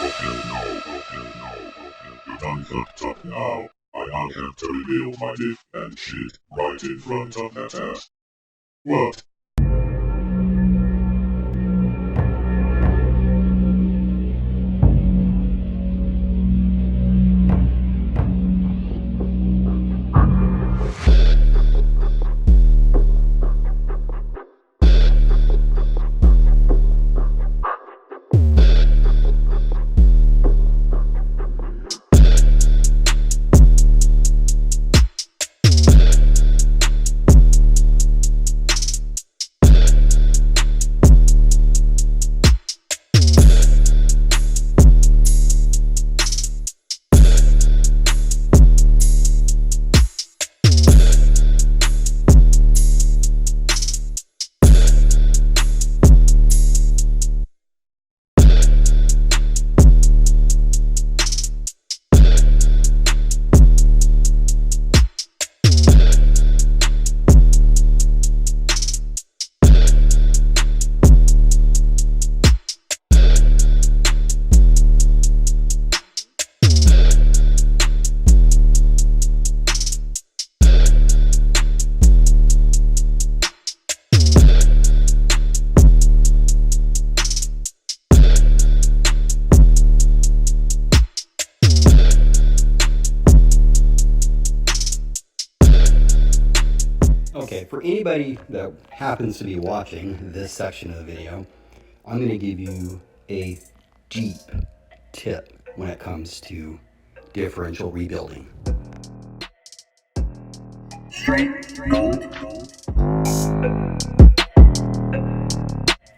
Your time's up now. I now have to reveal my diff and shit right in front of that ass. What? Okay, for anybody that happens to be watching this section of the video, I'm going to give you a deep tip when it comes to differential rebuilding. Straight gold.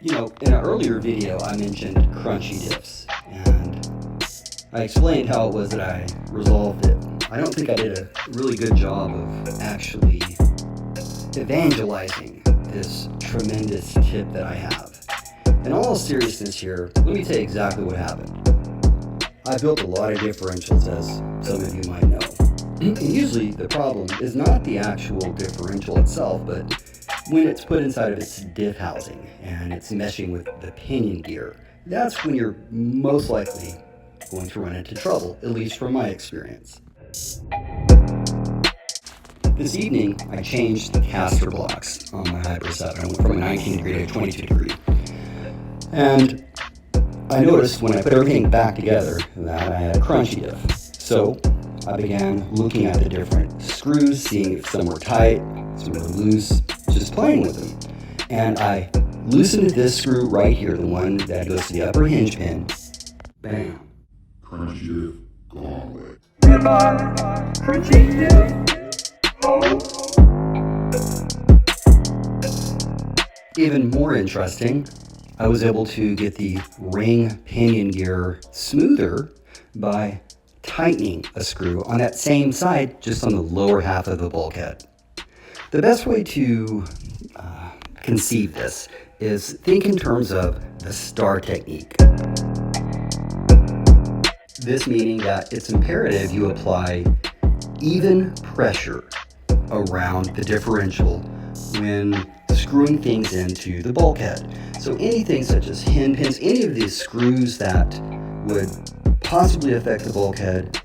You know, in an earlier video, I mentioned crunchy diffs, and I explained how it was that I resolved it. I don't think I did a really good job of actually evangelizing this tremendous tip that I have. In all seriousness here, let me tell you exactly what happened. I built a lot of differentials, as some of you might know. And usually the problem is not the actual differential itself, but when it's put inside of its diff housing and it's meshing with the pinion gear. That's when you're most likely going to run into trouble, at least from my experience. This evening, I changed the caster blocks on my Hyper 7. I went from a 19 degree to a 22 degree. And I noticed when I put everything back together that I had a crunchy diff. So I began looking at the different screws, seeing if some were tight, some were loose, just playing with them. And I loosened this screw right here, the one that goes to the upper hinge pin. Bam. Crunchy diff gone away. Goodbye, crunchy diff. Even more interesting, I was able to get the ring pinion gear smoother by tightening a screw on that same side, just on the lower half of the bulkhead. The best way to conceive this is think in terms of the star technique. This meaning that it's imperative you apply even pressure around the differential when screwing things into the bulkhead. So anything such as hin pins, any of these screws that would possibly affect the bulkhead,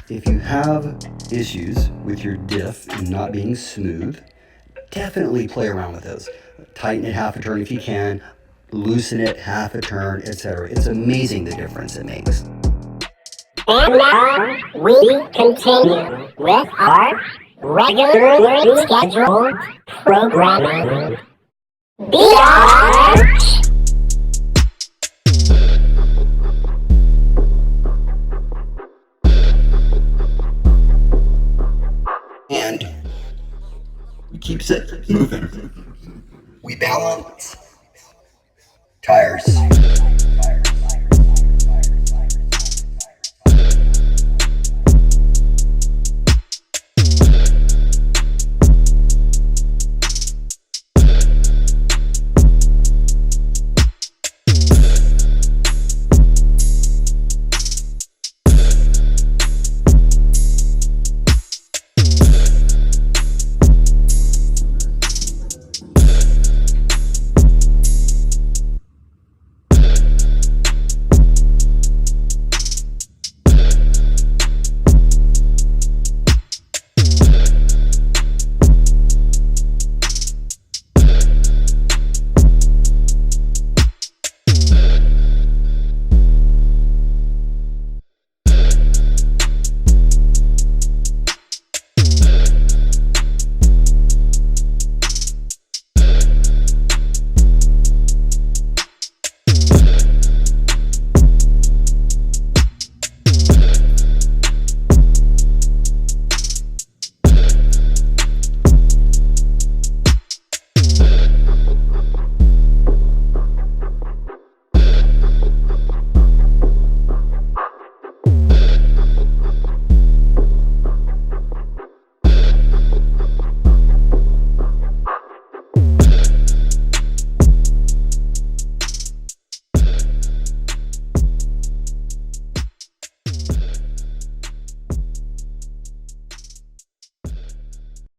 if you have issues with your diff and not being smooth, definitely play around with those. Tighten it half a turn if you can, loosen it half a turn, etc. It's amazing the difference it makes. And now we continue with our regularly scheduled programming. Biatch! And we keep it moving. We balance tires.